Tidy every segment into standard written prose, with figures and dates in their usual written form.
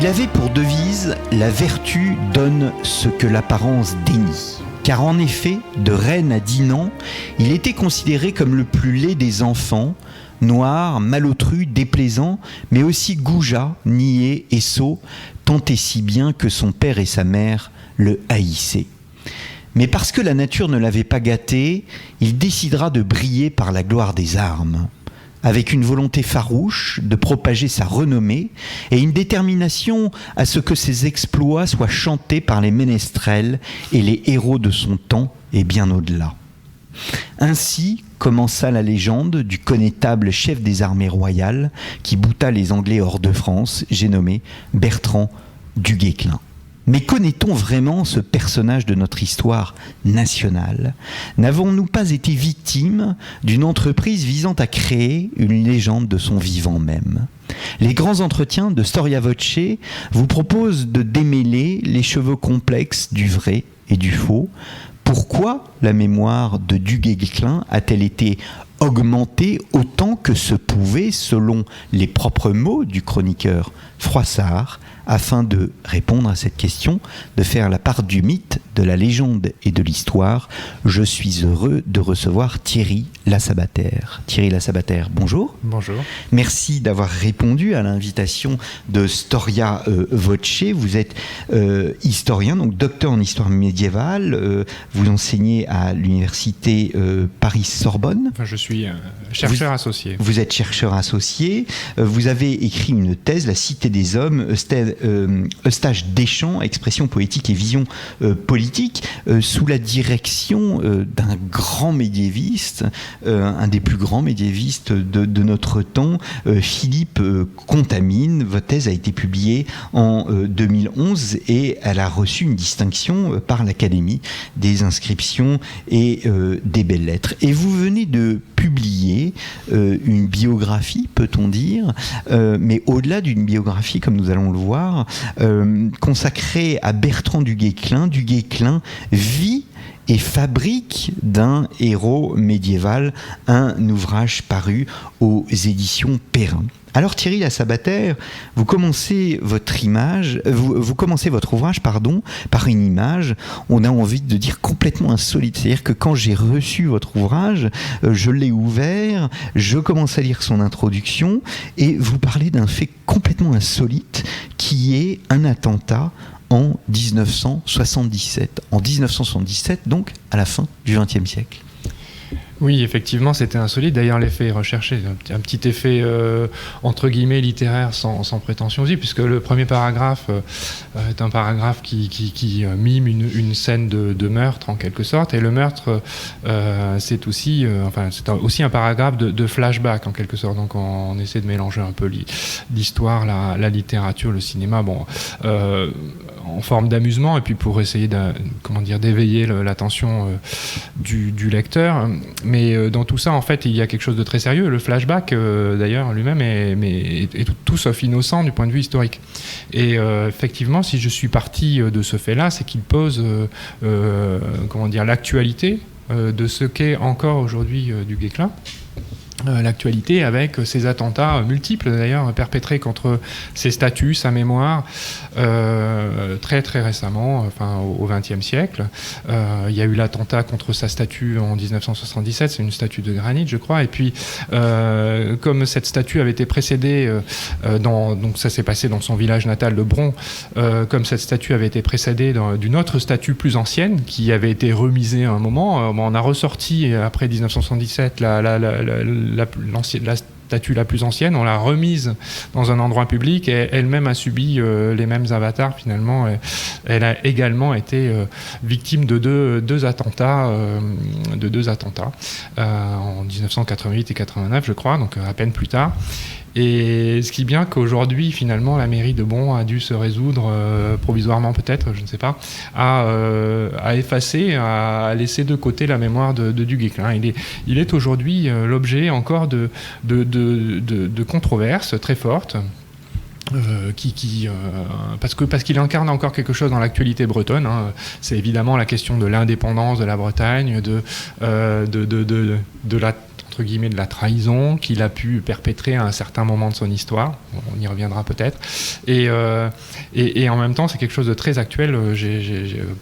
Il avait pour devise « La vertu donne ce que l'apparence dénie ». Car en effet, de Rennes à Dinan, il était considéré comme le plus laid des enfants, noir, malotru, déplaisant, mais aussi goujat, niais et sot, tant et si bien que son père et sa mère le haïssaient. Mais parce que la nature ne l'avait pas gâté, il décidera de briller par la gloire des armes, avec une volonté farouche de propager sa renommée et une détermination à ce que ses exploits soient chantés par les ménestrels et les héros de son temps et bien au-delà. Ainsi commença la légende du connétable chef des armées royales qui bouta les Anglais hors de France, j'ai nommé Bertrand du Guesclin. Mais connaît-on vraiment ce personnage de notre histoire nationale ? N'avons-nous pas été victimes d'une entreprise visant à créer une légende de son vivant même ? Les grands entretiens de Storia Voce vous proposent de démêler les cheveux complexes du vrai et du faux. Pourquoi la mémoire de du Guesclin a-t-elle été augmentée autant que se pouvait, selon les propres mots du chroniqueur Froissart, afin de répondre à cette question, de faire la part du mythe, de la légende et de l'histoire, je suis heureux de recevoir Thierry Lassabataire. Thierry Lassabataire, bonjour. Bonjour. Merci d'avoir répondu à l'invitation de Storia Voce. Vous êtes historien, donc docteur en histoire médiévale. Vous enseignez à l'université Paris-Sorbonne. Enfin, je suis chercheur associé. Vous êtes chercheur associé. Vous avez écrit une thèse, La Cité des Hommes, Eustache Deschamps, expression poétique et vision politique, sous la direction d'un grand médiéviste, un des plus grands médiévistes de notre temps, Philippe Contamine. Votre thèse a été publiée en 2011 et elle a reçu une distinction par l'Académie des inscriptions et des belles-lettres. Et vous venez de publier une biographie, peut-on dire, mais au-delà d'une biographie, comme nous allons le voir, consacrée à Bertrand du Guesclin. Du Guesclin vit et fabrique d'un héros médiéval un ouvrage paru aux éditions Perrin. Alors Thierry Lassabataire, vous commencez votre ouvrage par une image, on a envie de dire complètement insolite. C'est-à-dire que quand j'ai reçu votre ouvrage, je l'ai ouvert, je commence à lire son introduction et vous parlez d'un fait complètement insolite qui est un attentat en 1977. En 1977, donc à la fin du XXe siècle. Oui, effectivement, c'était insolite. D'ailleurs, l'effet recherché, un petit effet entre guillemets littéraire sans prétention aussi, puisque le premier paragraphe est un paragraphe qui mime une scène de meurtre en quelque sorte, et le meurtre c'est aussi un paragraphe de flashback en quelque sorte. Donc on essaie de mélanger un peu l'histoire, la littérature, le cinéma, en forme d'amusement, et puis pour essayer d'éveiller l'attention du lecteur. Mais dans tout ça, en fait, il y a quelque chose de très sérieux. Le flashback, d'ailleurs, lui-même est tout sauf innocent du point de vue historique. Et effectivement, si je suis parti de ce fait-là, c'est qu'il pose l'actualité de ce qu'est encore aujourd'hui du Guesclin. L'actualité avec ces attentats multiples d'ailleurs perpétrés contre ses statues, sa mémoire, très très récemment, au XXe siècle. Il y a eu l'attentat contre sa statue en 1977, c'est une statue de granit je crois, et puis comme cette statue avait été précédée, donc ça s'est passé dans son village natal de Bron, comme cette statue avait été précédée d'une autre statue plus ancienne qui avait été remisée à un moment, on a ressorti après 1977 la statue la plus ancienne, on l'a remise dans un endroit public et elle-même a subi les mêmes avatars finalement. Elle a également été victime de deux attentats en 1988 et 89 je crois, donc à peine plus tard. Et ce qui est bien qu'aujourd'hui, finalement, la mairie de Bron a dû se résoudre, provisoirement peut-être, je ne sais pas, à effacer, à laisser de côté la mémoire de du Guesclin. Il est aujourd'hui l'objet encore de controverses très fortes. Parce qu'il incarne encore quelque chose dans l'actualité bretonne. C'est évidemment la question de l'indépendance de la Bretagne, de la entre entre guillemets de la trahison qu'il a pu perpétrer à un certain moment de son histoire. On y reviendra peut-être. Et en même temps, c'est quelque chose de très actuel.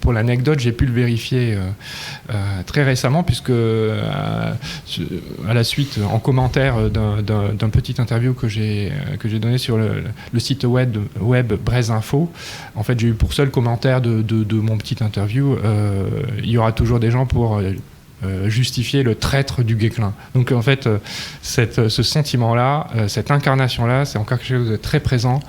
Pour l'anecdote, j'ai pu le vérifier très récemment, puisque à la suite, en commentaire d'un petit interview que j'ai donné sur le site web Braise Info, en fait, j'ai eu pour seul commentaire de mon petit interview, il y aura toujours des gens pour justifier le traître du Guesclin. Donc en fait, ce sentiment-là, cette incarnation-là, c'est encore quelque chose de très présent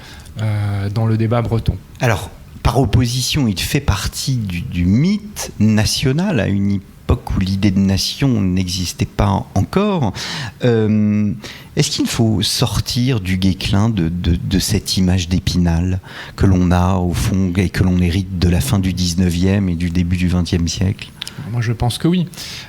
dans le débat breton. Alors, par opposition, il fait partie du mythe national à une époque où l'idée de nation n'existait pas encore. Est-ce qu'il faut sortir du Guesclin de cette image d'Épinal que l'on a au fond et que l'on hérite de la fin du 19e et du début du 20e siècle ? Moi, je pense que oui.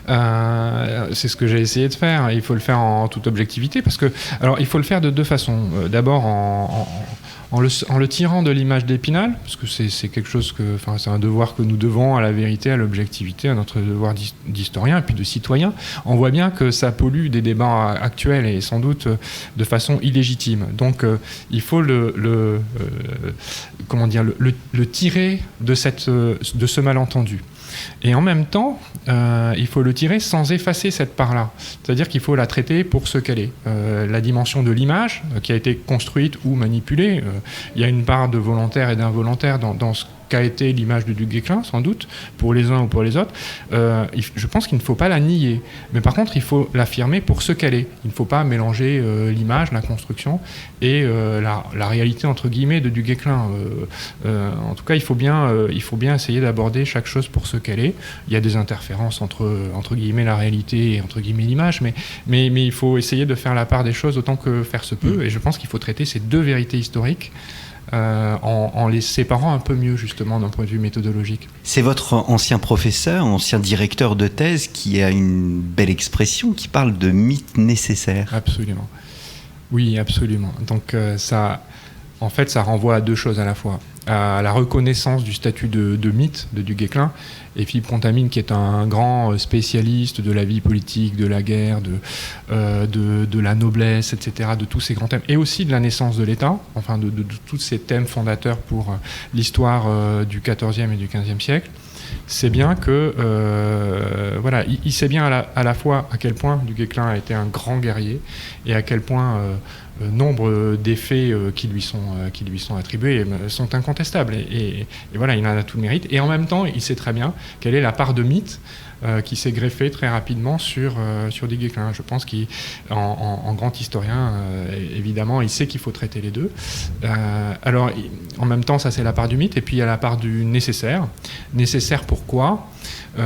C'est ce que j'ai essayé de faire. Il faut le faire en toute objectivité, parce que, alors, il faut le faire de deux façons. D'abord, en le tirant de l'image d'Épinal, parce que c'est quelque chose c'est un devoir que nous devons à la vérité, à l'objectivité, à notre devoir d'historien et puis de citoyen. On voit bien que ça pollue des débats actuels et sans doute de façon illégitime. Donc, il faut le tirer de ce malentendu. Et en même temps, il faut le tirer sans effacer cette part-là. C'est-à-dire qu'il faut la traiter pour ce qu'elle est. La dimension de l'image, qui a été construite ou manipulée, il y a une part de volontaire et d'involontaire dans ce qu'a été l'image du duc Guesclin, sans doute, pour les uns ou pour les autres. Je pense qu'il ne faut pas la nier. Mais par contre, il faut l'affirmer pour ce qu'elle est. Il ne faut pas mélanger l'image, la construction et la réalité, entre guillemets, de du Guesclin. En tout cas, il faut bien essayer d'aborder chaque chose pour ce qu'elle est. Il y a des interférences entre guillemets, la réalité et entre guillemets, l'image, mais il faut essayer de faire la part des choses autant que faire se peut. Et je pense qu'il faut traiter ces deux vérités historiques en les séparant un peu mieux, justement, d'un point de vue méthodologique. C'est votre ancien professeur, ancien directeur de thèse, qui a une belle expression, qui parle de mythe nécessaire. Absolument. Oui, absolument. Donc ça renvoie à deux choses à la fois. À la reconnaissance du statut de mythe de du Guesclin, et Philippe Contamine, qui est un grand spécialiste de la vie politique, de la guerre, de la noblesse, etc., de tous ces grands thèmes, et aussi de la naissance de l'État, enfin de tous ces thèmes fondateurs pour l'histoire du XIVe et du XVe siècle. C'est bien que, il sait bien à la fois à quel point du Guesclin a été un grand guerrier et à quel point nombre d'effets qui lui sont attribués sont incontestables. Et voilà, il en a tout le mérite. Et en même temps, il sait très bien quelle est la part de mythe qui s'est greffée très rapidement sur du Guesclin. Je pense qu'en grand historien, évidemment, il sait qu'il faut traiter les deux. Alors, en même temps, ça c'est la part du mythe, et puis il y a la part du nécessaire. Nécessaire pourquoi ?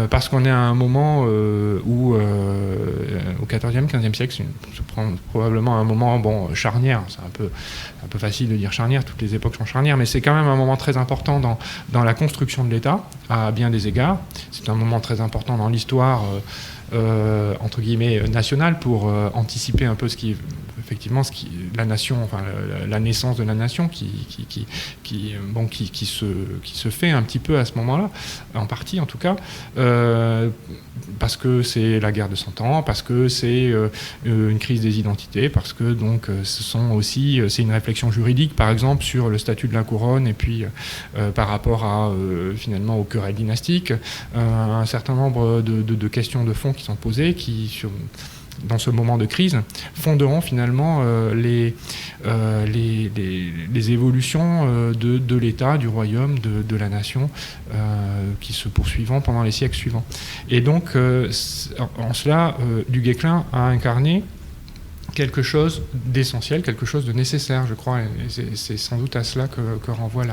Parce qu'on est à un moment où, au XIVe, XVe siècle, c'est probablement un moment charnière. C'est un peu facile de dire charnière, toutes les époques sont charnières, mais c'est quand même un moment très important dans la construction de l'État, à bien des égards. C'est un moment très important dans l'histoire, entre guillemets, nationale, pour anticiper un peu la nation, enfin la naissance de la nation qui se fait un petit peu à ce moment-là, en partie en tout cas, parce que c'est la guerre de 100 ans, parce que c'est une crise des identités, parce que donc c'est une réflexion juridique, par exemple, sur le statut de la couronne, et puis par rapport à finalement aux querelles dynastiques, un certain nombre de questions de fond qui sont posées, dans ce moment de crise, fonderont finalement les évolutions de l'État, du royaume, de la nation, qui se poursuivront pendant les siècles suivants. Et donc, en cela, du Guesclin a incarné quelque chose d'essentiel, quelque chose de nécessaire, je crois, et c'est sans doute à cela que renvoie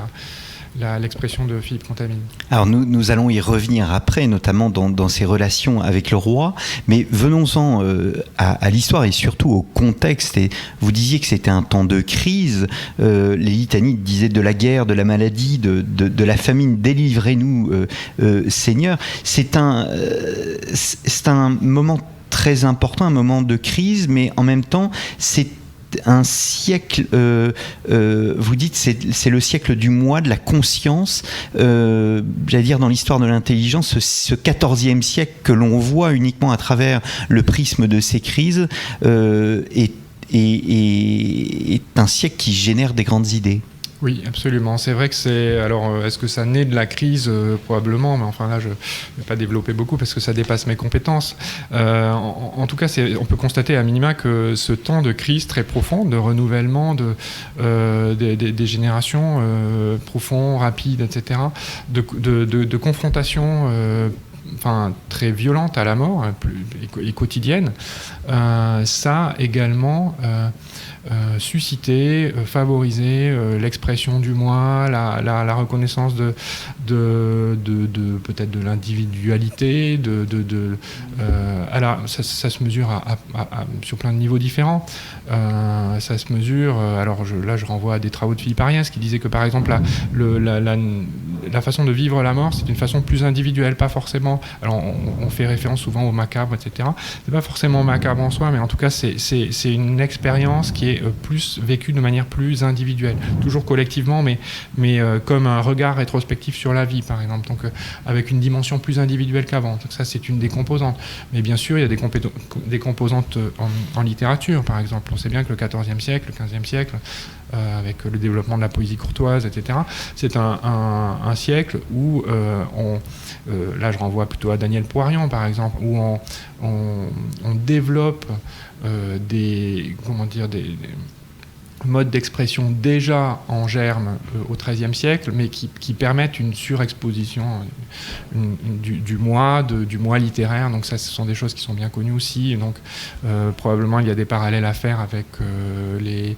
l'expression de Philippe Contamine. Alors nous allons y revenir après, notamment dans ses relations avec le roi, mais venons-en à l'histoire et surtout au contexte. Et vous disiez que c'était un temps de crise, les litanies disaient de la guerre, de la maladie, de la famine, délivrez-nous Seigneur. C'est un moment très important, un moment de crise, mais en même temps c'est un siècle, vous dites c'est le siècle du moi, de la conscience, j'allais dire dans l'histoire de l'intelligence, ce 14e siècle que l'on voit uniquement à travers le prisme de ces crises est un siècle qui génère des grandes idées. Oui, absolument. C'est vrai que c'est... Alors, est-ce que ça naît de la crise? Probablement, mais enfin là, je ne vais pas développer beaucoup parce que ça dépasse mes compétences. En tout cas, on peut constater à minima que ce temps de crise très profond, de renouvellement des générations profond, rapide, etc., de confrontation très violente à la mort et quotidienne, ça également... susciter, favoriser l'expression du moi, la reconnaissance de peut-être de l'individualité, alors ça se mesure sur plein de niveaux différents. Ça se mesure, là je renvoie à des travaux de Philippe Ariès qui disait que par exemple la façon de vivre la mort, c'est une façon plus individuelle, pas forcément, alors on fait référence souvent au macabre, etc. C'est pas forcément macabre en soi, mais en tout cas c'est une expérience qui est plus vécue de manière plus individuelle, toujours collectivement, mais comme un regard rétrospectif sur la vie, par exemple, donc avec une dimension plus individuelle qu'avant. Donc ça, c'est une des composantes. Mais bien sûr, il y a des composantes en littérature, par exemple. On sait bien que le XIVe siècle, le XVe siècle, avec le développement de la poésie courtoise, etc., c'est un siècle où là, je renvoie plutôt à Daniel Poirion, par exemple, où on développe des modes d'expression déjà en germe au XIIIe siècle, mais qui permettent une surexposition du moi littéraire. Donc ça, ce sont des choses qui sont bien connues aussi. Et donc probablement il y a des parallèles à faire avec les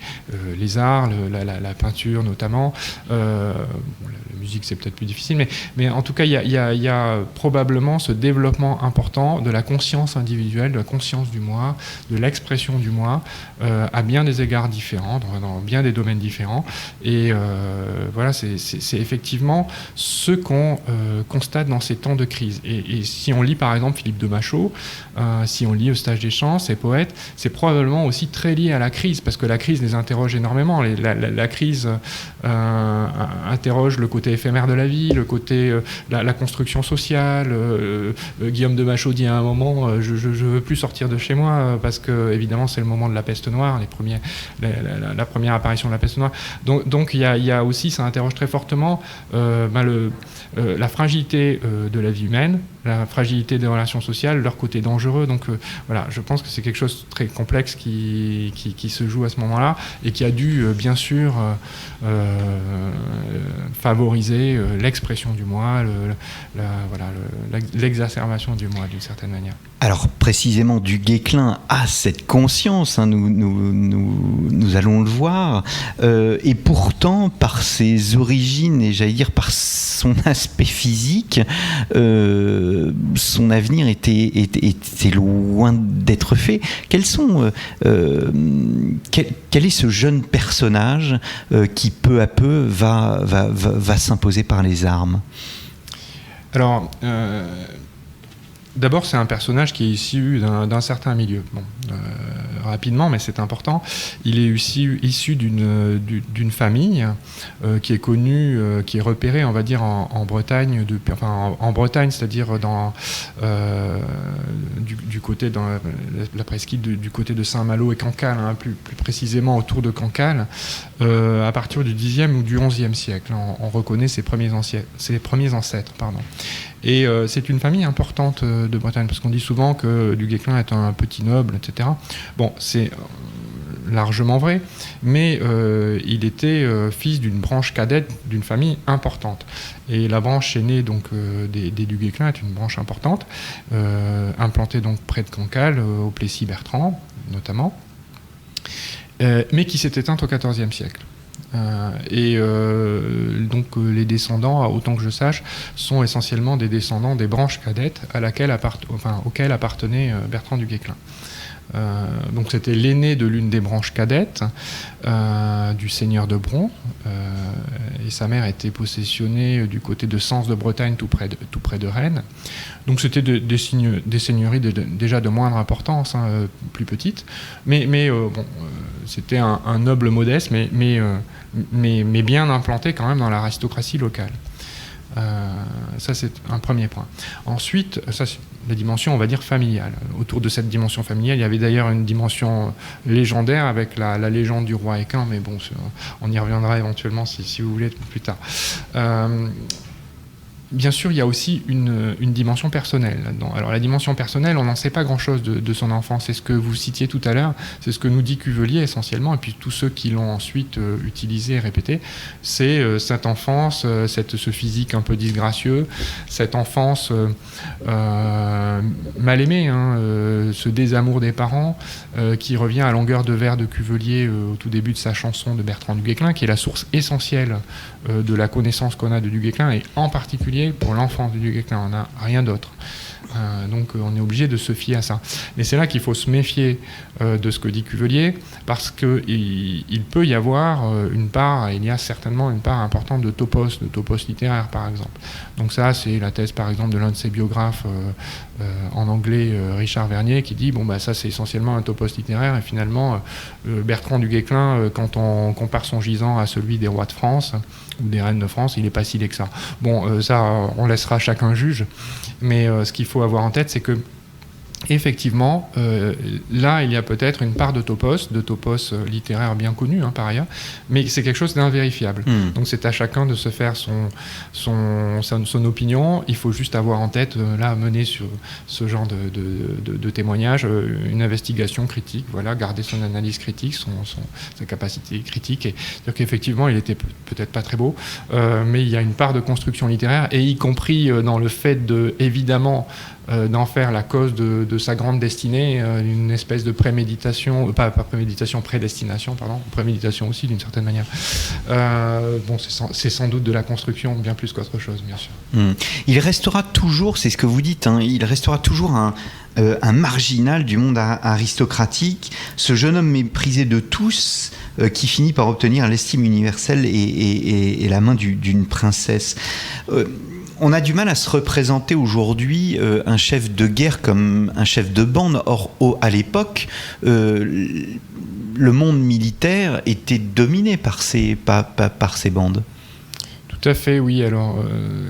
arts, la peinture notamment. La musique, c'est peut-être plus difficile, mais en tout cas, il y a probablement ce développement important de la conscience individuelle, de la conscience du moi, de l'expression du moi, à bien des égards différents, dans bien des domaines différents. Et voilà, c'est effectivement ce qu'on constate dans ces temps de crise. Et si on lit par exemple Philippe de Machaut, si on lit Eustache Deschamps, ces poètes, c'est probablement aussi très lié à la crise, parce que la crise les interroge énormément. La crise interroge le côté éphémère de la vie, le côté la construction sociale. Guillaume de Machaut dit à un moment je veux plus sortir de chez moi parce que évidemment c'est le moment de la peste noire, la première apparition de la peste noire. Donc il y a aussi, ça interroge très fortement la fragilité de la vie humaine, la fragilité des relations sociales, leur côté dangereux. Donc voilà, je pense que c'est quelque chose de très complexe qui se joue à ce moment-là et qui a dû bien sûr favoriser l'expression du moi, l'exacerbation du moi d'une certaine manière. Alors précisément, du Guesclin a cette conscience, hein, nous allons le voir, et pourtant par ses origines et j'allais dire par son aspect physique, son avenir était loin d'être fait. Quel est ce jeune personnage qui peu à peu va s'imposer par les armes? Alors, d'abord, c'est un personnage qui est issu d'un certain milieu. Bon, rapidement, mais c'est important. Il est issu d'une famille qui est connue, qui est repérée, on va dire, en Bretagne, en Bretagne, c'est-à-dire du côté, dans la presqu'île du côté de Saint-Malo et Cancale, hein, plus précisément autour de Cancale, à partir du Xe ou du XIe siècle. On reconnaît ses premiers ancêtres. Et c'est une famille importante de Bretagne, parce qu'on dit souvent que du Guesclin est un petit noble, etc. Bon, c'est largement vrai, mais il était fils d'une branche cadette d'une famille importante. Et la branche aînée donc, des du Guesclin est une branche importante, implantée donc près de Cancale, au Plessis-Bertrand notamment, mais qui s'est éteinte au XIVe siècle. Donc les descendants, autant que je sache, sont essentiellement des descendants des branches cadettes auxquelles appartenait Bertrand du Guesclin. Donc c'était l'aîné de l'une des branches cadettes du seigneur de Bron, et sa mère était possessionnée du côté de Sens de Bretagne, tout près de Rennes. Donc c'était des seigneuries déjà de moindre importance, hein, plus petites, mais C'était un noble modeste, mais bien implanté quand même dans l'aristocratie locale. Ça, c'est un premier point. Ensuite, ça, c'est la dimension, on va dire, familiale. Autour de cette dimension familiale, il y avait d'ailleurs une dimension légendaire avec la légende du roi Équin, mais bon, on y reviendra éventuellement si vous voulez plus tard. Bien sûr, il y a aussi une dimension personnelle là-dedans. Alors la dimension personnelle, on n'en sait pas grand-chose de son enfance. C'est ce que vous citiez tout à l'heure, c'est ce que nous dit Cuvelier essentiellement, et puis tous ceux qui l'ont ensuite utilisé et répété. C'est cette enfance, ce physique un peu disgracieux, cette enfance mal aimée, ce désamour des parents qui revient à longueur de vers de Cuvelier au tout début de sa chanson de Bertrand du Guesclin, qui est la source essentielle de la connaissance qu'on a de du Guesclin, et en particulier pour l'enfance du Guesclin, on n'a rien d'autre. Donc on est obligé de se fier à ça. Mais c'est là qu'il faut se méfier de ce que dit Cuvelier, parce qu'il peut y avoir une part, il y a certainement une part importante de topos littéraire par exemple. Donc ça, c'est la thèse par exemple de l'un de ses biographes en anglais, Richard Vernier, qui dit ça c'est essentiellement un topos littéraire, et finalement Bertrand du Guesclin, quand on compare son gisant à celui des rois de France ou des reines de France, il n'est pas si laid que ça. Ça on laissera chacun juge, mais ce qu'il faut avoir en tête, c'est que effectivement, là, il y a peut-être une part de topos littéraire bien connu par ailleurs, mais c'est quelque chose d'invérifiable. Donc c'est à chacun de se faire son opinion. Il faut juste avoir en tête, là, mener sur ce genre de témoignage, une investigation critique, voilà, garder son analyse critique, sa capacité critique. Et c'est-à-dire qu'effectivement, il était peut-être pas très beau, mais il y a une part de construction littéraire, et y compris dans le fait évidemment, d'en faire la cause de sa grande destinée, une espèce de préméditation, pas préméditation, prédestination, pardon, préméditation aussi d'une certaine manière. C'est sans doute de la construction bien plus qu'autre chose, bien sûr. Il restera toujours, c'est ce que vous dites, il restera toujours un marginal du monde aristocratique, ce jeune homme méprisé de tous, qui finit par obtenir l'estime universelle et la main d'une princesse. On a du mal à se représenter aujourd'hui un chef de guerre comme un chef de bande. Or, à l'époque, le monde militaire était dominé par ces bandes. Tout à fait, oui. Alors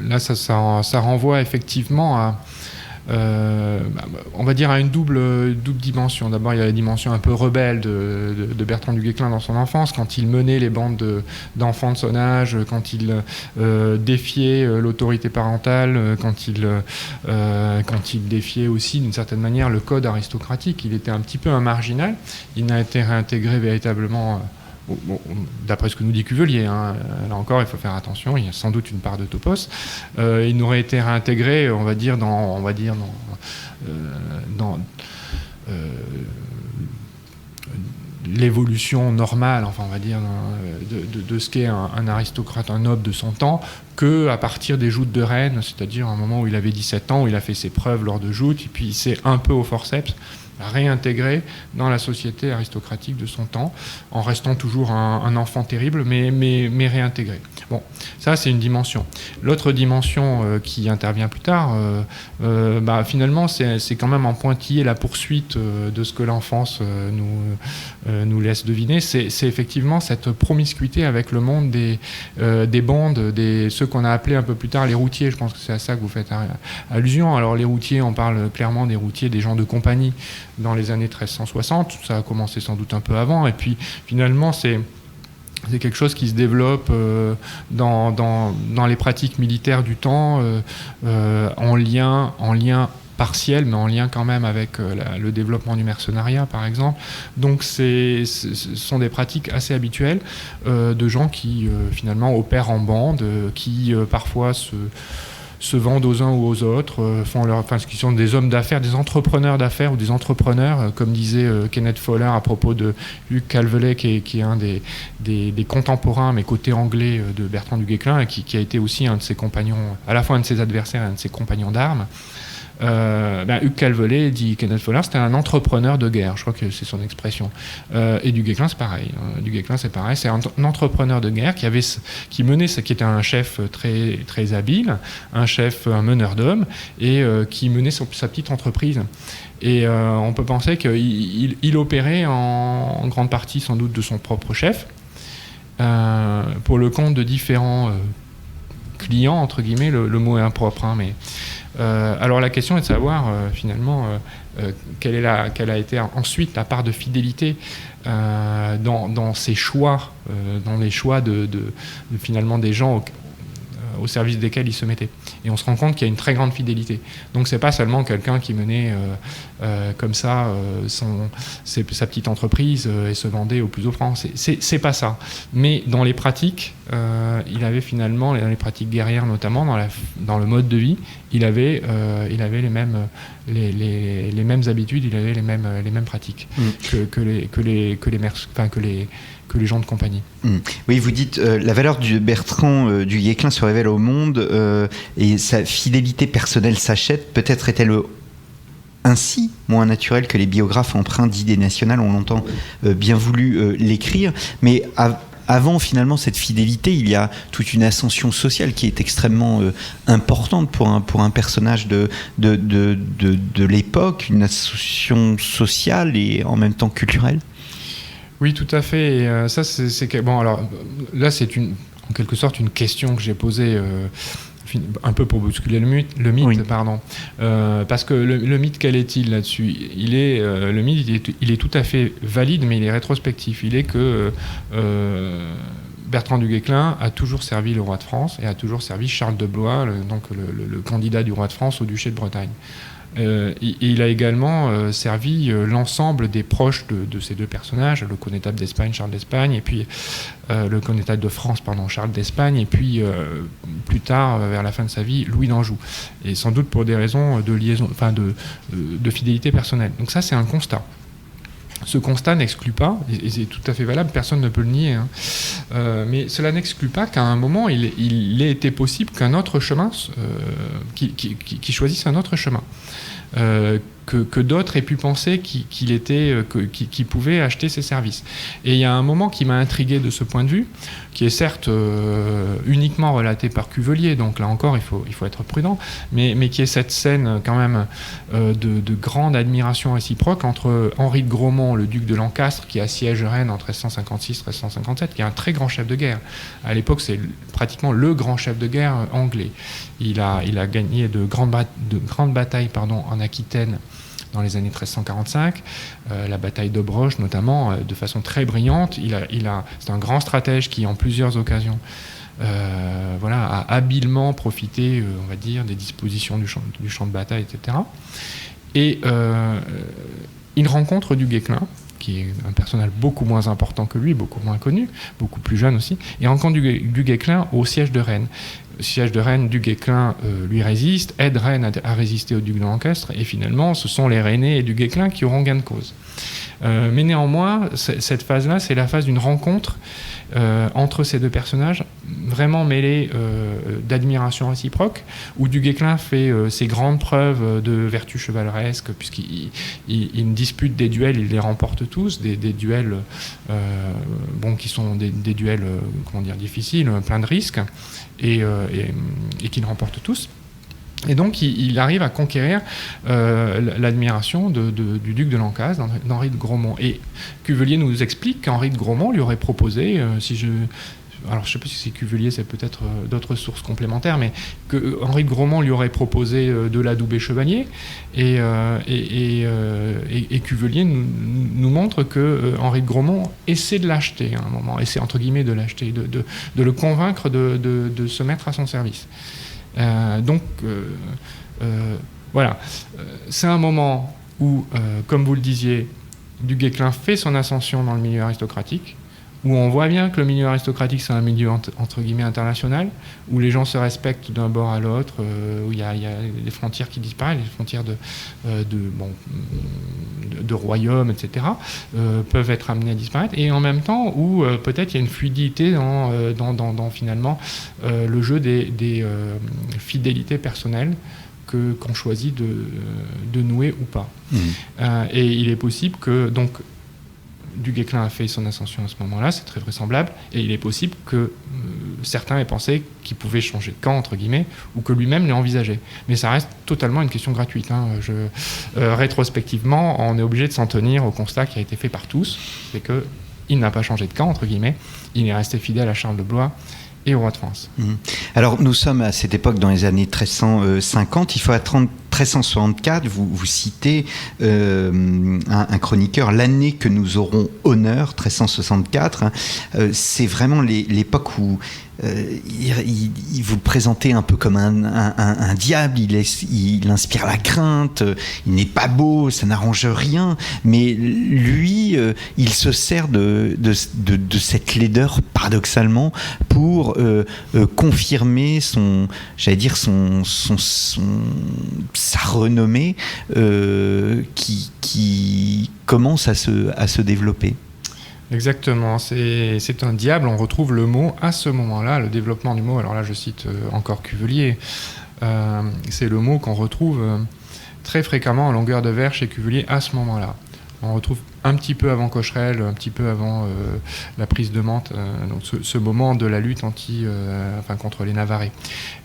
là, ça renvoie effectivement à... on va dire à une double dimension. D'abord, il y a la dimension un peu rebelle de Bertrand du Guesclin dans son enfance, quand il menait les bandes d'enfants de son âge, quand il défiait l'autorité parentale, quand il défiait aussi d'une certaine manière le code aristocratique. Il était un petit peu un marginal. Il n'a été réintégré véritablement... d'après ce que nous dit Cuvelier, là encore il faut faire attention, il y a sans doute une part de topos. Il n'aurait été réintégré, on va dire dans l'évolution normale, enfin on va dire de ce qu'est un aristocrate, un noble de son temps, que à partir des joutes de reine, c'est-à-dire un moment où il avait 17 ans, où il a fait ses preuves lors de joutes, et puis il s'est un peu au forceps réintégré dans la société aristocratique de son temps, en restant toujours un enfant terrible, mais réintégré. Bon, ça c'est une dimension. L'autre dimension qui intervient plus tard, finalement c'est quand même en pointillé la poursuite de ce que l'enfance nous laisse deviner, c'est effectivement cette promiscuité avec le monde des bandes, ceux qu'on a appelés un peu plus tard les routiers. Je pense que c'est à ça que vous faites allusion. Alors les routiers, on parle clairement des routiers, des gens de compagnie dans les années 1360, ça a commencé sans doute un peu avant, et puis finalement c'est quelque chose qui se développe dans les pratiques militaires du temps, en lien partiel, mais en lien quand même avec le développement du mercenariat, par exemple. Donc ce sont des pratiques assez habituelles de gens qui finalement opèrent en bande, qui parfois se vendent aux uns ou aux autres, qui sont des hommes d'affaires, des entrepreneurs d'affaires ou des entrepreneurs, comme disait Kenneth Fowler à propos de Hugh Calveley, qui est un des contemporains, mais côté anglais, de Bertrand du Guesclin, et qui a été aussi un de ses compagnons, à la fois un de ses adversaires et un de ses compagnons d'armes. Hugues Calvolet dit Kenneth Follard, c'était un entrepreneur de guerre, je crois que c'est son expression. Et du Guesclin, c'est pareil. C'est un entrepreneur de guerre qui était un chef très, très habile, un meneur d'hommes, et qui menait sa petite entreprise. Et on peut penser qu'il opérait en grande partie sans doute de son propre chef, pour le compte de différents clients, entre guillemets, le mot est impropre, hein, mais alors la question est de savoir finalement quelle a été ensuite la part de fidélité dans ses choix, dans les choix de finalement des gens au service desquels il se mettait. Et on se rend compte qu'il y a une très grande fidélité. Donc c'est pas seulement quelqu'un qui menait comme ça sa petite entreprise et se vendait au plus offrant. C'est pas ça. Mais dans les pratiques, il avait finalement, dans les pratiques guerrières notamment, dans le mode de vie, il avait les mêmes habitudes, il avait les mêmes pratiques que les gens de compagnie. Oui, vous dites la valeur de Bertrand du Guesclin se révèle au monde et sa fidélité personnelle s'achète. Peut-être est-elle ainsi moins naturelle que les biographes empreints d'idées nationales ont longtemps bien voulu l'écrire. Mais avant finalement cette fidélité, il y a toute une ascension sociale qui est extrêmement importante pour un personnage de l'époque, une ascension sociale et en même temps culturelle. Oui, tout à fait. Et ça, bon. Alors là, c'est en quelque sorte une question que j'ai posée un peu pour bousculer le mythe, oui. Pardon. Parce que le mythe, quel est-il là-dessus ? Le mythe, il est tout à fait valide, mais il est rétrospectif. Il est que Bertrand du Guesclin a toujours servi le roi de France et a toujours servi Charles de Blois, donc le candidat du roi de France au duché de Bretagne. Il a également servi l'ensemble des proches de ces deux personnages, le connétable d'Espagne, Charles d'Espagne, et puis le connétable de France, Charles d'Espagne, et puis plus tard, vers la fin de sa vie, Louis d'Anjou. Et sans doute pour des raisons de liaison, de fidélité personnelle. Donc ça, c'est un constat. Ce constat n'exclut pas, et c'est tout à fait valable, personne ne peut le nier, hein, mais cela n'exclut pas qu'à un moment, il ait été possible qu'un autre chemin, qu'il choisisse un autre chemin. Que d'autres aient pu penser qu'il pouvait acheter ses services. Et il y a un moment qui m'a intrigué de ce point de vue, qui est certes uniquement relaté par Cuvelier, donc là encore il faut être prudent, mais qui est cette scène quand même de grande admiration réciproque entre Henri de Grosmont, le duc de Lancastre, qui assiège Rennes en 1356 et 1357, qui est un très grand chef de guerre. À l'époque, c'est pratiquement le grand chef de guerre anglais. Il a gagné de grandes batailles en Aquitaine dans les années 1345, la bataille d'Obroche notamment, de façon très brillante. C'est un grand stratège qui, en plusieurs occasions, a habilement profité, on va dire, des dispositions du champ de bataille, etc. Et il rencontre du Guesclin, qui est un personnage beaucoup moins important que lui, beaucoup moins connu, beaucoup plus jeune aussi, et rencontre du Guesclin au siège de Rennes. Au siège de Rennes, du Guesclin lui résiste, aide Rennes à résister au duc de Lancastre, et finalement, ce sont les Rennais et du Guesclin qui auront gain de cause. Mais néanmoins, cette phase-là, c'est la phase d'une rencontre entre ces deux personnages, vraiment mêlés d'admiration réciproque, où du Guesclin fait ses grandes preuves de vertu chevaleresque, puisqu'il dispute des duels, il les remporte tous, des duels qui sont des duels difficiles, plein de risques, et qu'il remporte tous. Et donc, il arrive à conquérir l'admiration du duc de Lancastre, d'Henri de Grosmont. Et Cuvelier nous explique qu'Henri de Grosmont lui aurait proposé, alors je ne sais pas si c'est Cuvelier, c'est peut-être d'autres sources complémentaires, mais que Henri de Grosmont lui aurait proposé de l'adouber chevalier, et Cuvelier nous montre que Henri de Grosmont essaie de l'acheter à un moment, essaie entre guillemets de l'acheter, de le convaincre de se mettre à son service. Voilà, c'est un moment où, comme vous le disiez, du Guesclin fait son ascension dans le milieu aristocratique, où on voit bien que le milieu aristocratique, c'est un milieu entre guillemets international, où les gens se respectent d'un bord à l'autre, où il y a les frontières qui disparaissent, les frontières de royaumes, etc., peuvent être amenées à disparaître, et en même temps où peut-être il y a une fluidité dans finalement le jeu des fidélités personnelles qu'on choisit de nouer ou pas. Et il est possible que donc du Guesclin a fait son ascension à ce moment-là, c'est très vraisemblable, et il est possible que certains aient pensé qu'il pouvait changer de camp, entre guillemets, ou que lui-même l'ait envisagé. Mais ça reste totalement une question gratuite. Rétrospectivement, on est obligé de s'en tenir au constat qui a été fait par tous, c'est qu'il n'a pas changé de camp, entre guillemets, il est resté fidèle à Charles de Blois et au roi de France. Alors, nous sommes à cette époque dans les années 1350. Il faut attendre 1364. Vous citez un chroniqueur, l'année que nous aurons honneur, 1364. C'est vraiment l'époque où il vous le présentez un peu comme un diable. Il inspire la crainte. Il n'est pas beau, ça n'arrange rien. Mais lui, il se sert de cette laideur, paradoxalement, pour confirmer sa renommée qui commence à se développer. Exactement, c'est un diable, on retrouve le mot à ce moment-là, le développement du mot, alors là je cite encore Cuvelier, c'est le mot qu'on retrouve très fréquemment en longueur de vers chez Cuvelier à ce moment-là. On retrouve un petit peu avant Cocherel, un petit peu avant la prise de Mantes, donc ce moment de la lutte contre les Navarrais.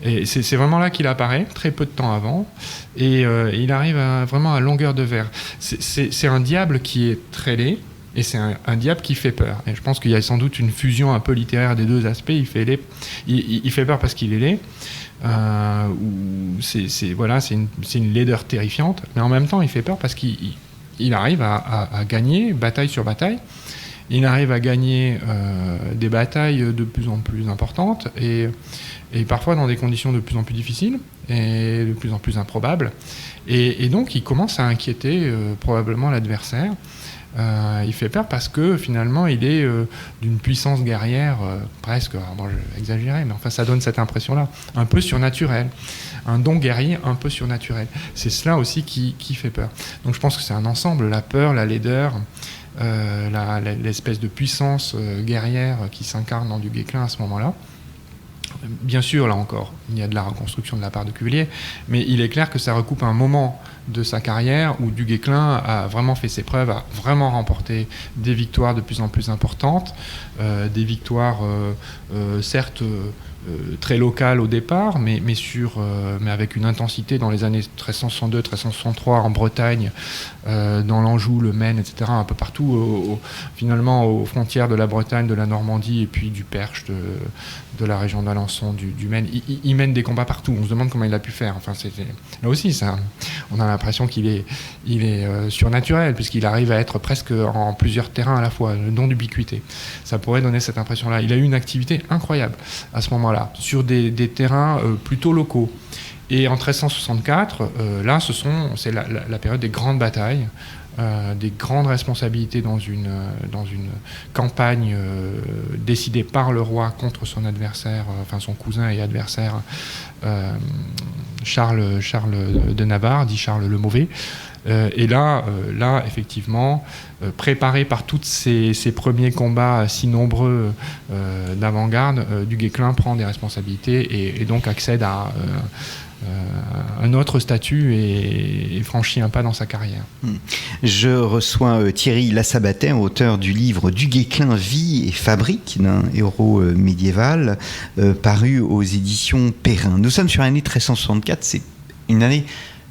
Et c'est vraiment là qu'il apparaît, très peu de temps avant, et il arrive vraiment à longueur de vers. C'est un diable qui est très laid, et c'est un diable qui fait peur. Et je pense qu'il y a sans doute une fusion un peu littéraire des deux aspects. Il fait peur parce qu'il est laid, c'est une laideur terrifiante, mais en même temps il fait peur parce qu'il arrive à gagner bataille sur bataille. Il arrive à gagner des batailles de plus en plus importantes et parfois dans des conditions de plus en plus difficiles et de plus en plus improbables. Et donc il commence à inquiéter probablement l'adversaire. Il fait peur parce que finalement il est d'une puissance guerrière presque, je vais exagérer, mais enfin ça donne cette impression-là, un peu surnaturelle, un don guerrier un peu surnaturel. C'est cela aussi qui fait peur. Donc je pense que c'est un ensemble, la peur, la laideur, l'espèce de puissance guerrière qui s'incarne dans du Guesclin à ce moment-là. Bien sûr, là encore, il y a de la reconstruction de la part de Cuvelier, mais il est clair que ça recoupe un moment de sa carrière où du Guesclin a vraiment fait ses preuves, a vraiment remporté des victoires de plus en plus importantes, des victoires certes très locales au départ, mais avec une intensité dans les années 1362, 1363 en Bretagne, dans l'Anjou, le Maine, etc., un peu partout, finalement aux frontières de la Bretagne, de la Normandie et puis du Perche, de la région d'Alençon, du Maine. Il mène des combats partout. On se demande comment il a pu faire. Enfin, là aussi, on a l'impression qu'il est surnaturel, puisqu'il arrive à être presque en plusieurs terrains à la fois, le don d'ubiquité. Ça pourrait donner cette impression-là. Il a eu une activité incroyable à ce moment-là, sur des terrains plutôt locaux. Et en 1364, là, c'est la période des grandes batailles, des grandes responsabilités dans une campagne décidée par le roi contre son adversaire, son cousin et adversaire, Charles de Navarre, dit Charles le Mauvais. Et là, effectivement, préparé par tous ces premiers combats si nombreux d'avant-garde, du Guesclin prend des responsabilités et donc accède à un autre statut et franchit un pas dans sa carrière. Je reçois Thierry Lassabatin, auteur du livre Du Guesclin, vie et fabrique d'un héros médiéval, paru aux éditions Perrin. Nous sommes sur l'année 1364, c'est une année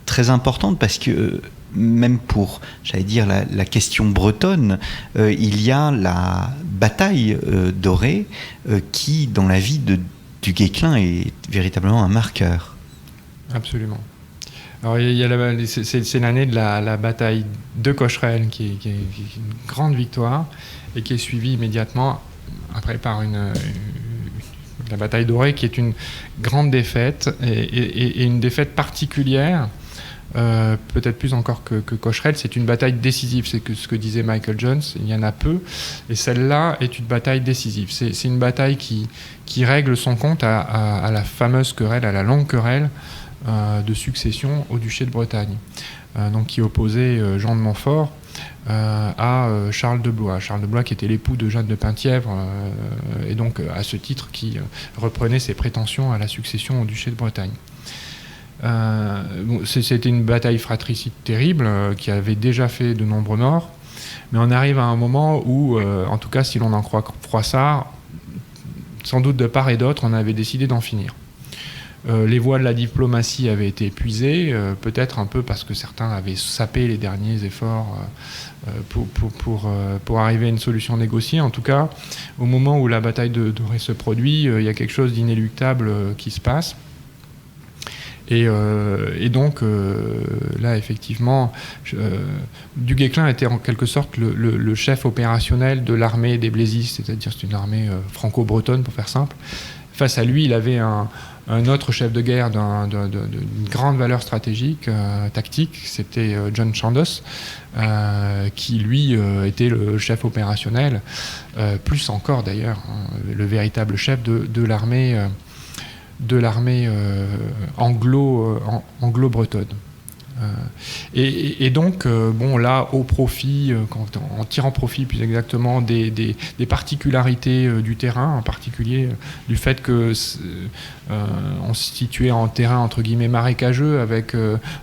très importante parce que même pour, j'allais dire, la question bretonne, il y a la bataille d'Auray qui, dans la vie du Guesclin, est véritablement un marqueur. Absolument. Alors, c'est l'année de la bataille de Cocherel qui est une grande victoire et qui est suivie immédiatement après par la bataille d'Auray qui est une grande défaite et une défaite particulière. Peut-être plus encore que Cocherel, c'est une bataille décisive, c'est ce que disait Michael Jones, il y en a peu, et celle-là est une bataille décisive. C'est une bataille qui règle son compte à la fameuse querelle, à la longue querelle de succession au duché de Bretagne, donc qui opposait Jean de Montfort à Charles de Blois. Charles de Blois qui était l'époux de Jeanne de Penthièvre, et donc à ce titre qui reprenait ses prétentions à la succession au duché de Bretagne. C'était une bataille fratricide terrible qui avait déjà fait de nombreux morts, mais on arrive à un moment où, en tout cas si l'on en croit Froissart, sans doute de part et d'autre, on avait décidé d'en finir. Les voies de la diplomatie avaient été épuisées, peut-être un peu parce que certains avaient sapé les derniers efforts pour arriver à une solution négociée. En tout cas, au moment où la bataille de Dorée se produit, il y a quelque chose d'inéluctable qui se passe. Et donc, là, effectivement, Du Guesclin était en quelque sorte le chef opérationnel de l'armée des Blaisistes, c'est-à-dire c'est une armée franco-bretonne, pour faire simple. Face à lui, il avait un autre chef de guerre d'une grande valeur stratégique, tactique, c'était John Chandos, qui lui était le chef opérationnel, plus encore d'ailleurs, le véritable chef de l'armée anglo-bretonne. Et donc, là, au profit, en tirant profit plus exactement des particularités du terrain, en particulier du fait que on se situait en terrain entre guillemets marécageux, avec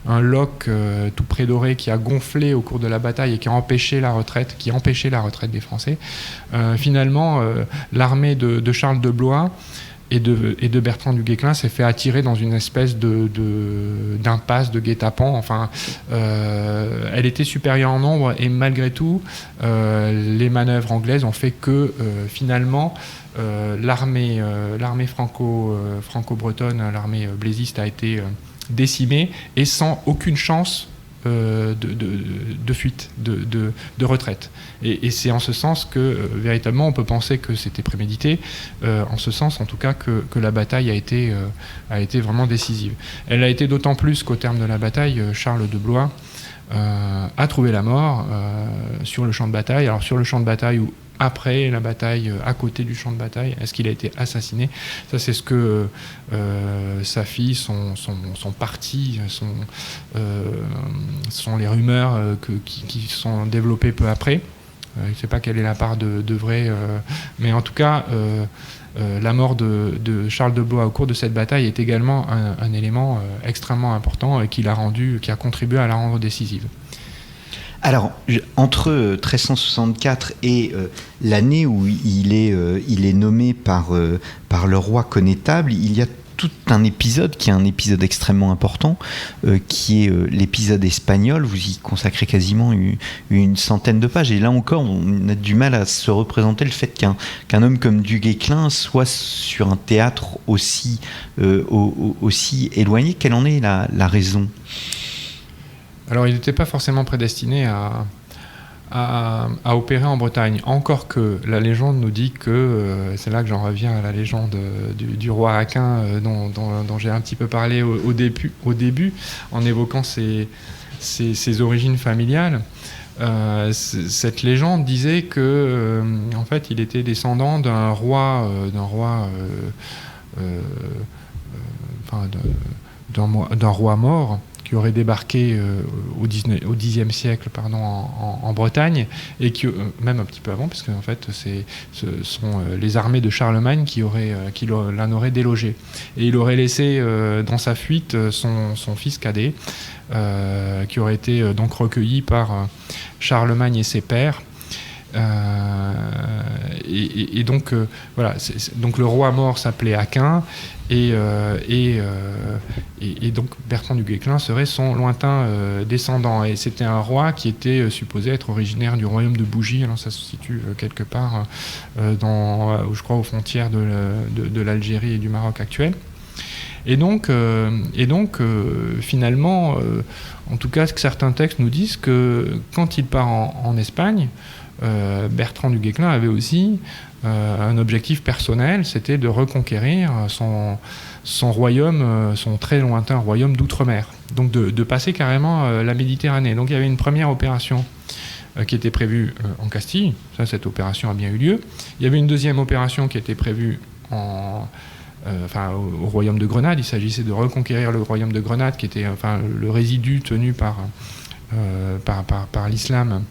un loch tout près d'Orée qui a gonflé au cours de la bataille et qui empêchait la retraite des Français. Finalement, l'armée de Charles de Blois et de Bertrand du Guesclin s'est fait attirer dans une espèce d'impasse, de guet-apens. Enfin, elle était supérieure en nombre et malgré tout, les manœuvres anglaises ont fait que finalement, l'armée franco-bretonne, l'armée blaisiste a été décimée et sans aucune chance de fuite, de retraite. Et c'est en ce sens que véritablement on peut penser que c'était prémédité, en ce sens en tout cas que la bataille a été vraiment décisive. Elle a été d'autant plus qu'au terme de la bataille, Charles de Blois a trouvé la mort sur le champ de bataille. Alors sur le champ de bataille ou après la bataille, à côté du champ de bataille, est-ce qu'il a été assassiné? Ça, c'est ce que sa fille, son parti, sont les rumeurs qui sont développées peu après. Je ne sais pas quelle est la part de vrai, mais en tout cas, la mort de Charles de Blois au cours de cette bataille est également un élément extrêmement important et qui a contribué à la rendre décisive. Alors, entre 1364 et l'année où il est nommé par le roi connétable, il y a tout un épisode qui est un épisode extrêmement important, qui est l'épisode espagnol. Vous y consacrez quasiment une centaine de pages. Et là encore, on a du mal à se représenter le fait qu'un homme comme Du Guesclin soit sur un théâtre aussi éloigné. Quelle en est la raison ? Alors, il n'était pas forcément prédestiné à opérer en Bretagne. Encore que la légende nous dit que, c'est là que j'en reviens à la légende du roi Aquin dont j'ai un petit peu parlé au début, en évoquant ses origines familiales. Cette légende disait que, en fait, il était descendant d'un roi mort, qui aurait débarqué au Xe siècle en Bretagne, et qui, même un petit peu avant, parce que en fait, ce sont les armées de Charlemagne qui l'en auraient délogé. Et il aurait laissé dans sa fuite son fils cadet, qui aurait été donc recueilli par Charlemagne et ses pairs. Et donc voilà, donc le roi mort s'appelait Aquin, et donc Bertrand du Guesclin serait son lointain descendant, et c'était un roi qui était supposé être originaire du royaume de Bougie. Alors ça se situe quelque part je crois aux frontières de l'Algérie et du Maroc actuel. Et donc finalement, en tout cas, certains textes nous disent que quand il part en Espagne, Bertrand du Guesclin avait aussi un objectif personnel, c'était de reconquérir son royaume, son très lointain royaume d'outre-mer, donc de passer carrément la Méditerranée. Donc il y avait une première opération qui était prévue en Castille. Cette opération a bien eu lieu. Il y avait une deuxième opération qui était prévue au royaume de Grenade. Il s'agissait de reconquérir le royaume de Grenade, qui était le résidu tenu par l'islam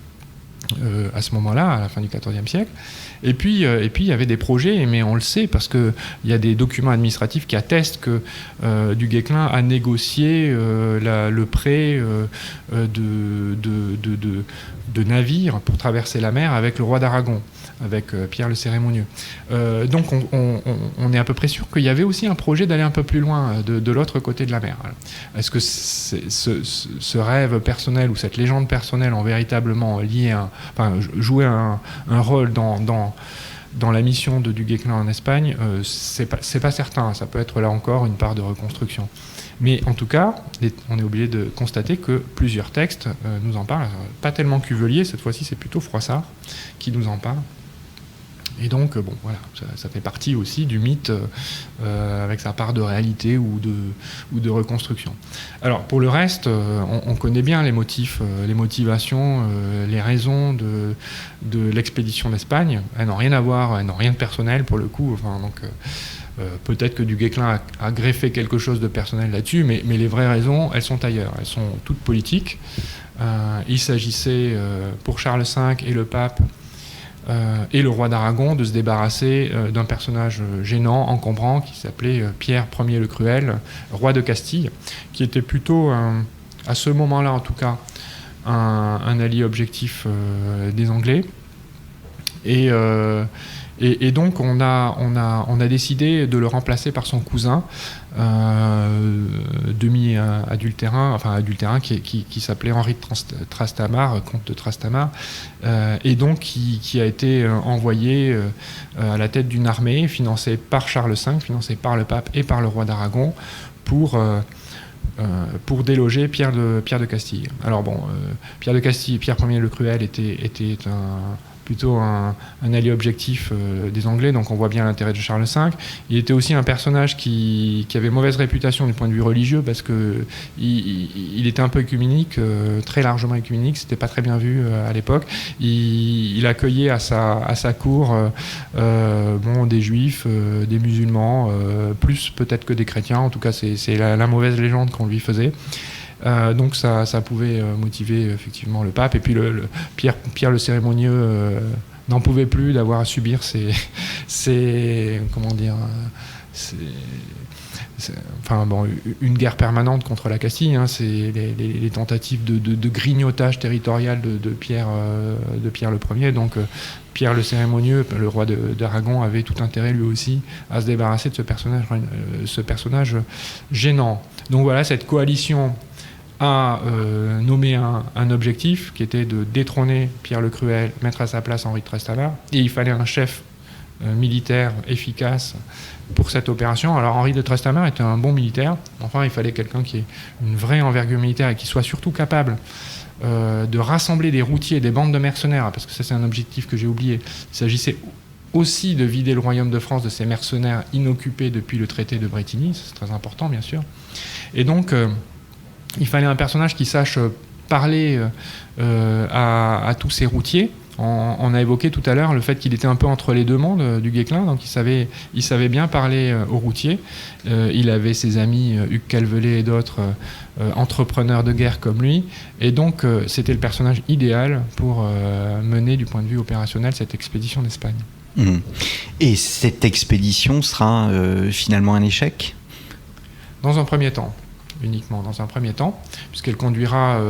à ce moment-là, à la fin du XIVe siècle. Et puis, il y avait des projets, mais on le sait parce qu'il y a des documents administratifs qui attestent que du Guesclin a négocié le prêt de navires pour traverser la mer avec le roi d'Aragon, avec Pierre le Cérémonieux. Donc on est à peu près sûr qu'il y avait aussi un projet d'aller un peu plus loin de l'autre côté de la mer. Est-ce que ce rêve personnel ou cette légende personnelle ont véritablement joué un rôle dans la mission du Guesclin en Espagne? C'est pas certain. Ça peut être là encore une part de reconstruction. Mais en tout cas, on est obligé de constater que plusieurs textes nous en parlent. Pas tellement Cuvelier, cette fois-ci c'est plutôt Froissart qui nous en parle. Et donc, bon, voilà, ça fait partie aussi du mythe avec sa part de réalité ou de reconstruction. Alors, pour le reste, on connaît bien les motifs, les motivations, les raisons de l'expédition d'Espagne. Elles n'ont rien à voir, elles n'ont rien de personnel pour le coup. Enfin, donc, peut-être que du Guesclin a greffé quelque chose de personnel là-dessus, mais les vraies raisons, elles sont ailleurs. Elles sont toutes politiques. Il s'agissait pour Charles V et le pape et le roi d'Aragon de se débarrasser d'un personnage gênant, encombrant, qui s'appelait Pierre Ier le Cruel, roi de Castille, qui était plutôt, à ce moment-là en tout cas, un allié objectif des Anglais. Et donc on a décidé de le remplacer par son cousin, demi-adultérin, qui s'appelait Henri de Trastamare, comte de Trastamare, et donc qui a été envoyé à la tête d'une armée financée par Charles V, financée par le pape et par le roi d'Aragon, pour déloger Pierre de Castille. Alors bon, Pierre de Castille, Pierre Ier le Cruel était plutôt un allié objectif des Anglais, donc on voit bien l'intérêt de Charles V. Il était aussi un personnage qui avait mauvaise réputation du point de vue religieux, parce que il était un peu œcuménique, très largement œcuménique, c'était pas très bien vu à l'époque. Il accueillait à sa cour des juifs, des musulmans, plus peut-être que des chrétiens, en tout cas c'est la mauvaise légende qu'on lui faisait. Donc ça pouvait motiver effectivement le pape. Et puis Pierre le Cérémonieux n'en pouvait plus d'avoir à subir une guerre permanente contre la Castille. C'est les tentatives de grignotage territorial de Pierre le Ier. Donc Pierre le Cérémonieux, le roi d'Aragon, avait tout intérêt lui aussi à se débarrasser de ce personnage gênant. Donc voilà, cette coalition a nommé un objectif qui était de détrôner Pierre le Cruel, mettre à sa place Henri de Trastamare, et il fallait un chef militaire efficace pour cette opération. Alors Henri de Trastamare était un bon militaire, enfin il fallait quelqu'un qui ait une vraie envergure militaire et qui soit surtout capable de rassembler des routiers, des bandes de mercenaires, parce que ça c'est un objectif que j'ai oublié. Il s'agissait aussi de vider le royaume de France de ses mercenaires inoccupés depuis le traité de Bretigny, c'est très important bien sûr. Et donc il fallait un personnage qui sache parler à tous ces routiers. On a évoqué tout à l'heure le fait qu'il était un peu entre les deux mondes du Guesclin, donc il savait bien parler aux routiers. Il avait ses amis Hugues Calvelay et d'autres entrepreneurs de guerre comme lui, et donc c'était le personnage idéal pour mener du point de vue opérationnel cette expédition d'Espagne. Et cette expédition sera finalement un échec ? Dans un premier temps. Uniquement dans un premier temps, puisqu'elle conduira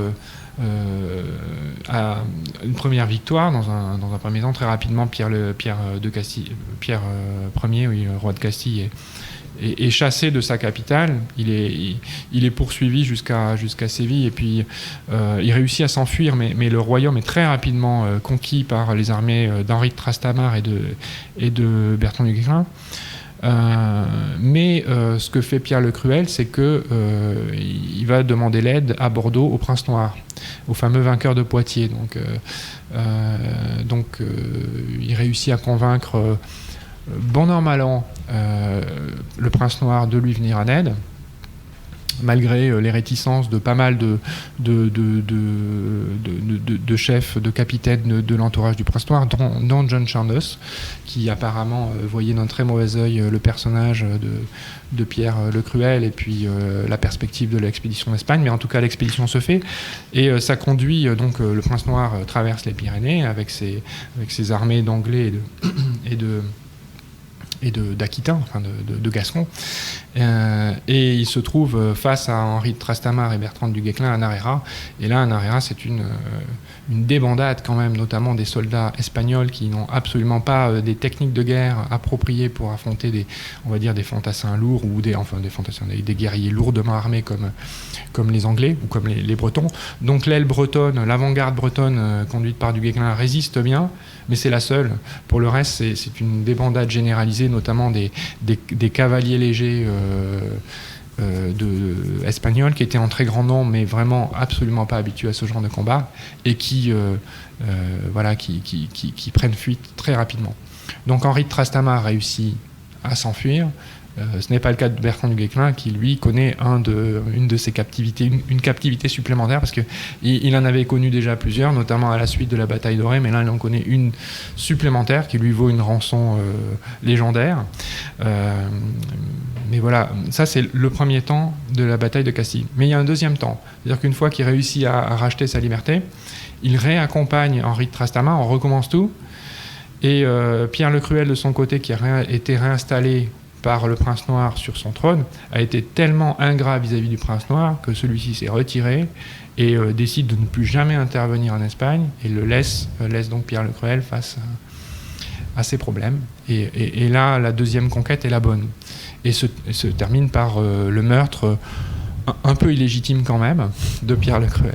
à une première victoire dans un premier temps. Très rapidement, Pierre Ier, oui, le roi de Castille, est chassé de sa capitale. Il est poursuivi jusqu'à Séville, et puis il réussit à s'enfuir, mais le royaume est très rapidement conquis par les armées d'Henri de Trastamare et de Bertrand du Guesclin. Mais ce que fait Pierre le Cruel, c'est que il va demander l'aide à Bordeaux au prince noir, au fameux vainqueur de Poitiers. Donc il réussit à convaincre bon an mal an le prince noir de lui venir en aide. malgré les réticences de pas mal de chefs, de capitaines de l'entourage du prince noir, dont John Chandos, qui apparemment voyait d'un très mauvais œil le personnage de Pierre le Cruel et puis la perspective de l'expédition d'Espagne. Mais en tout cas, l'expédition se fait et ça conduit, donc le prince noir traverse les Pyrénées avec ses armées d'Anglais et d'Aquitains, enfin de Gascons. Et il se trouve face à Henri de Trastamare et Bertrand du Guesclin à Narera. Et là, à Narera, c'est une débandade quand même, notamment des soldats espagnols qui n'ont absolument pas des techniques de guerre appropriées pour affronter des fantassins lourds ou des guerriers lourdement armés comme les Anglais ou comme les Bretons. Donc l'aile bretonne, l'avant-garde bretonne conduite par du Guesclin résiste bien, mais c'est la seule. Pour le reste, c'est une débandade généralisée, notamment des cavaliers légers espagnols qui étaient en très grand nombre, mais vraiment absolument pas habitués à ce genre de combat, et qui prennent fuite très rapidement. Donc Henri de Trastamare réussit à s'enfuir. Ce n'est pas le cas de Bertrand du Guesclin qui, lui, connaît une de ses captivités, une captivité supplémentaire, parce qu'il en avait connu déjà plusieurs, notamment à la suite de la bataille d'Auray, mais là, il en connaît une supplémentaire qui lui vaut une rançon légendaire. Mais voilà, ça, c'est le premier temps de la bataille de Castille. Mais il y a un deuxième temps. C'est-à-dire qu'une fois qu'il réussit à racheter sa liberté, il réaccompagne Henri de Trastamare, on recommence tout, et Pierre le Cruel, de son côté, qui a été réinstallé par le prince noir sur son trône, a été tellement ingrat vis-à-vis du prince noir que celui-ci s'est retiré et décide de ne plus jamais intervenir en Espagne et laisse donc Pierre le Cruel face à ses problèmes. Et là, la deuxième conquête est la bonne. Et se termine par le meurtre un peu illégitime quand même de Pierre le Cruel.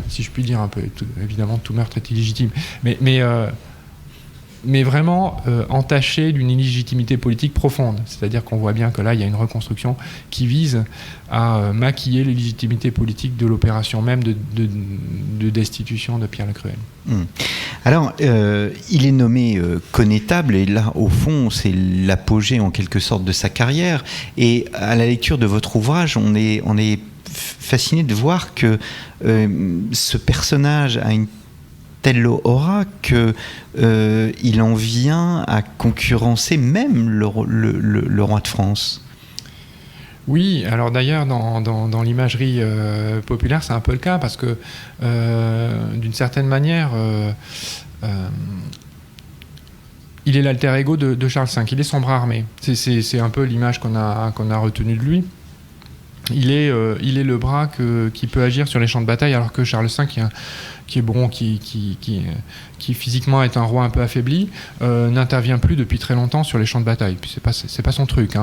Si je puis dire un peu. Évidemment, tout meurtre est illégitime. Mais vraiment entaché d'une illégitimité politique profonde. C'est-à-dire qu'on voit bien que là, il y a une reconstruction qui vise à maquiller l'illégitimité politique de l'opération même de destitution de Pierre le Cruel. Alors, il est nommé connétable, et là, au fond, c'est l'apogée en quelque sorte de sa carrière. Et à la lecture de votre ouvrage, on est fasciné de voir que ce personnage a une telle aura qu'il en vient à concurrencer même le roi de France. Oui, alors d'ailleurs, dans l'imagerie populaire, c'est un peu le cas, parce que d'une certaine manière, il est l'alter ego de Charles V, il est son bras armé. C'est un peu l'image qu'on a retenue de lui. Il est le bras qui peut agir sur les champs de bataille, alors que Charles V, qui physiquement est un roi un peu affaibli, n'intervient plus depuis très longtemps sur les champs de bataille. Puis c'est pas son truc.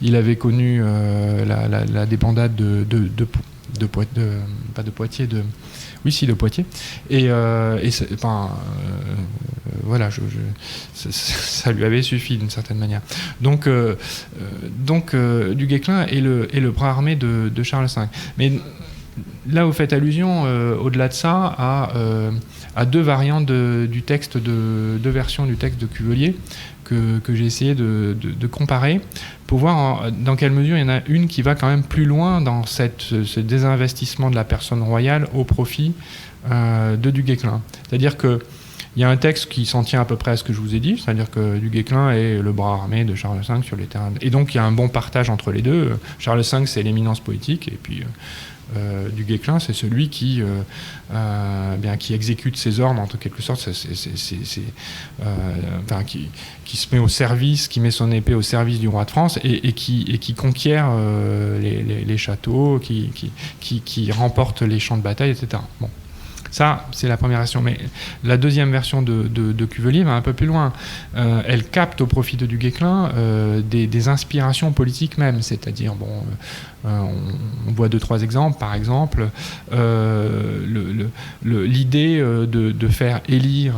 Il avait connu la débandade de Poitiers. Et voilà, ça lui avait suffi d'une certaine manière. Donc du Guesclin est le bras armé de Charles V. Mais là, vous faites allusion, au-delà de ça, à deux variantes du texte, deux versions du texte de Cuvelier que j'ai essayé de comparer pour voir dans quelle mesure il y en a une qui va quand même plus loin dans ce désinvestissement de la personne royale au profit de du Guesclin. C'est-à-dire que il y a un texte qui s'en tient à peu près à ce que je vous ai dit, c'est-à-dire que du Guesclin est le bras armé de Charles V sur les terrains. Et donc il y a un bon partage entre les deux. Charles V, c'est l'éminence politique, et puis du Guesclin, c'est celui qui exécute ses ordres, en quelque sorte, qui se met au service, qui met son épée au service du roi de France et qui conquiert les châteaux, qui remporte les champs de bataille, etc. Bon. Ça, c'est la première version. Mais la deuxième version de Cuvelier va un peu plus loin. Elle capte au profit de du Guesclin des inspirations politiques même. C'est-à-dire, on voit 2-3 exemples. Par exemple, l'idée de faire élire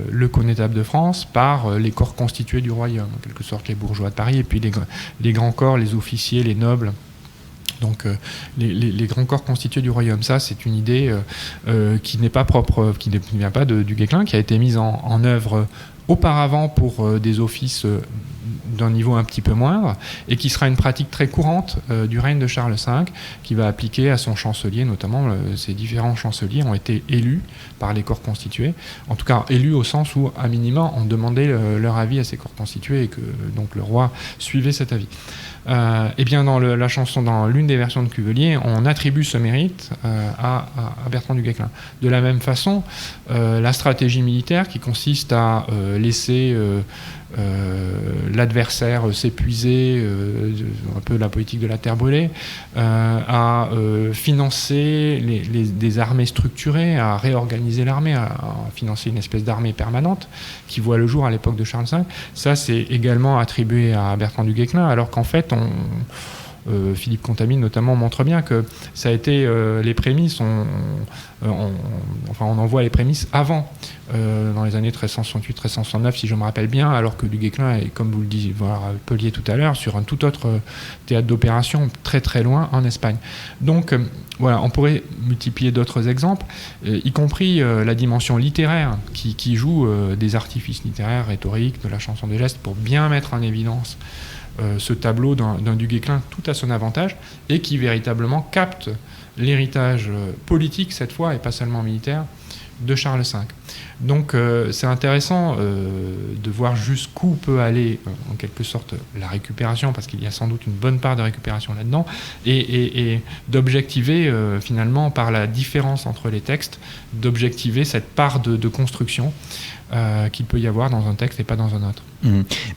le connétable de France par les corps constitués du royaume, en quelque sorte les bourgeois de Paris, et puis les grands corps, les officiers, les nobles. Donc les grands corps constitués du royaume, ça c'est une idée qui n'est pas propre, qui ne vient pas du Guesclin, qui a été mise en œuvre auparavant pour des offices d'un niveau un petit peu moindre, et qui sera une pratique très courante du règne de Charles V, qui va appliquer à son chancelier, notamment ces différents chanceliers ont été élus par les corps constitués, en tout cas élus au sens où, à minima, on demandait leur avis à ces corps constitués, et que donc le roi suivait cet avis. Et bien dans la chanson, dans l'une des versions de Cuvelier, on attribue ce mérite à Bertrand du Guesclin. De la même façon, la stratégie militaire qui consiste à laisser l'adversaire s'épuiser, un peu la politique de la terre brûlée, à financer des armées structurées, à réorganiser l'armée, à financer une espèce d'armée permanente qui voit le jour à l'époque de Charles V. Ça, c'est également attribué à Bertrand du Guesclin, alors qu'en fait, Philippe Contamine notamment montre bien que ça a été les prémices, on en voit les prémices avant, dans les années 1368-1369 si je me rappelle bien, alors que du Guesclin est, comme vous le rappeliez tout à l'heure, sur un tout autre théâtre d'opération très très loin en Espagne. Donc voilà, on pourrait multiplier d'autres exemples, y compris la dimension littéraire qui joue des artifices littéraires, rhétoriques, de la chanson des gestes, pour bien mettre en évidence ce tableau d'un du Guesclin tout à son avantage, et qui véritablement capte l'héritage politique cette fois, et pas seulement militaire, de Charles V. Donc c'est intéressant de voir jusqu'où peut aller en quelque sorte la récupération, parce qu'il y a sans doute une bonne part de récupération là-dedans, et d'objectiver finalement par la différence entre les textes, d'objectiver cette part de construction qu'il peut y avoir dans un texte et pas dans un autre.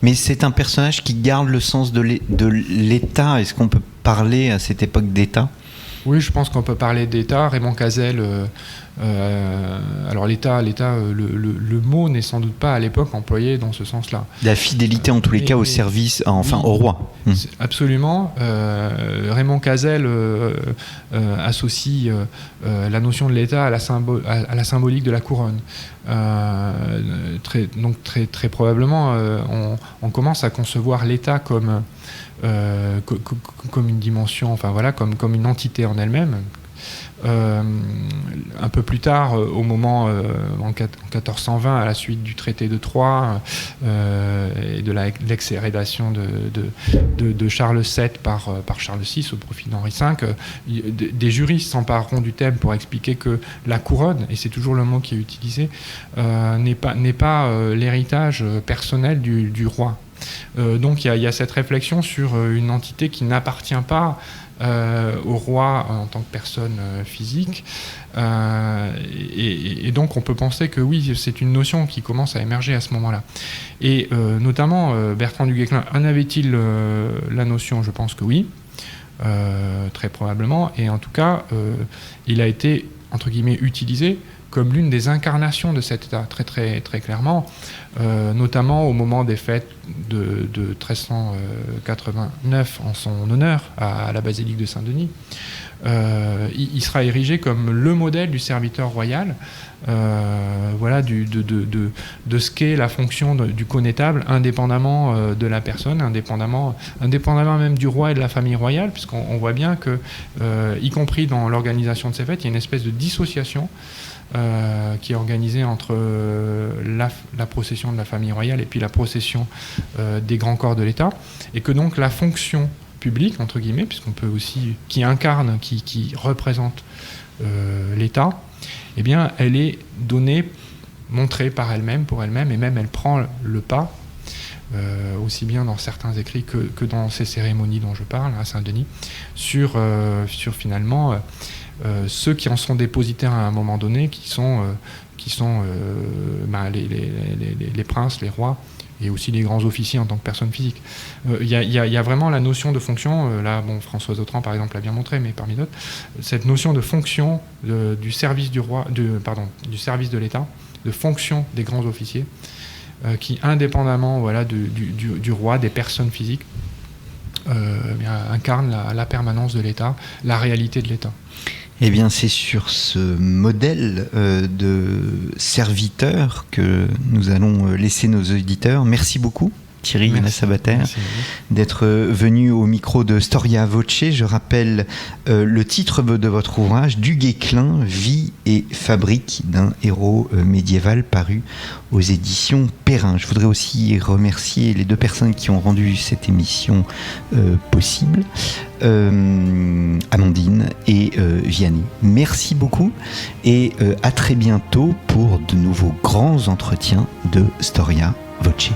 Mais c'est un personnage qui garde le sens de l'État. Est-ce qu'on peut parler à cette époque d'État ? Oui, je pense qu'on peut parler d'État. Raymond Cazel, alors l'État, le mot n'est sans doute pas à l'époque employé dans ce sens-là. La fidélité en tous les cas au service, enfin oui, au roi. Absolument. Raymond Cazel associe la notion de l'État à la symbolique de la couronne. Très probablement, on commence à concevoir l'État comme une dimension, enfin voilà, comme une entité en elle-même. Un peu plus tard, au moment en 1420, à la suite du traité de Troyes et de l'ex-hérédation de Charles VII par Charles VI au profit d'Henri V, des juristes s'empareront du thème pour expliquer que la couronne, et c'est toujours le mot qui est utilisé, n'est pas l'héritage personnel du roi. Donc il y a cette réflexion sur une entité qui n'appartient pas au roi en tant que personne physique, et donc on peut penser que oui, c'est une notion qui commence à émerger à ce moment-là. Et notamment Bertrand du Guesclin en avait-il la notion? Je pense que oui, très probablement, et en tout cas il a été entre guillemets utilisé comme l'une des incarnations de cet État, très, très, très clairement, notamment au moment des fêtes de 1389 en son honneur à la basilique de Saint-Denis. Il sera érigé comme le modèle du serviteur royal, voilà, de ce qu'est la fonction du connétable, indépendamment de la personne, indépendamment même du roi et de la famille royale, puisqu'on voit bien que, y compris dans l'organisation de ces fêtes, il y a une espèce de dissociation qui est organisée entre la procession de la famille royale et puis la procession des grands corps de l'État, et que donc la fonction publique, entre guillemets, puisqu'on peut aussi, qui incarne, qui représente l'État, eh bien, elle est donnée, montrée par elle-même, pour elle-même, et même elle prend le pas, aussi bien dans certains écrits que dans ces cérémonies dont je parle, à Saint-Denis, sur finalement ceux qui en sont dépositaires à un moment donné, qui sont les princes, les rois, et aussi les grands officiers en tant que personnes physiques. Il y a vraiment la notion de fonction, là, bon, François Autran par exemple l'a bien montré, mais parmi d'autres, cette notion de fonction du service du service de l'État, de fonction des grands officiers, qui indépendamment, voilà, du roi, des personnes physiques, incarne la permanence de l'État, la réalité de l'État. Eh bien, c'est sur ce modèle de serviteur que nous allons laisser nos auditeurs. Merci beaucoup. Thierry Sabater, d'être venu au micro de Storia Voce. Je rappelle le titre de votre ouvrage, Du Guesclin, vie et fabrique d'un héros médiéval, paru aux éditions Perrin. Je voudrais aussi remercier les deux personnes qui ont rendu cette émission possible, Amandine et Vianney. Merci beaucoup et à très bientôt pour de nouveaux grands entretiens de Storia Voce.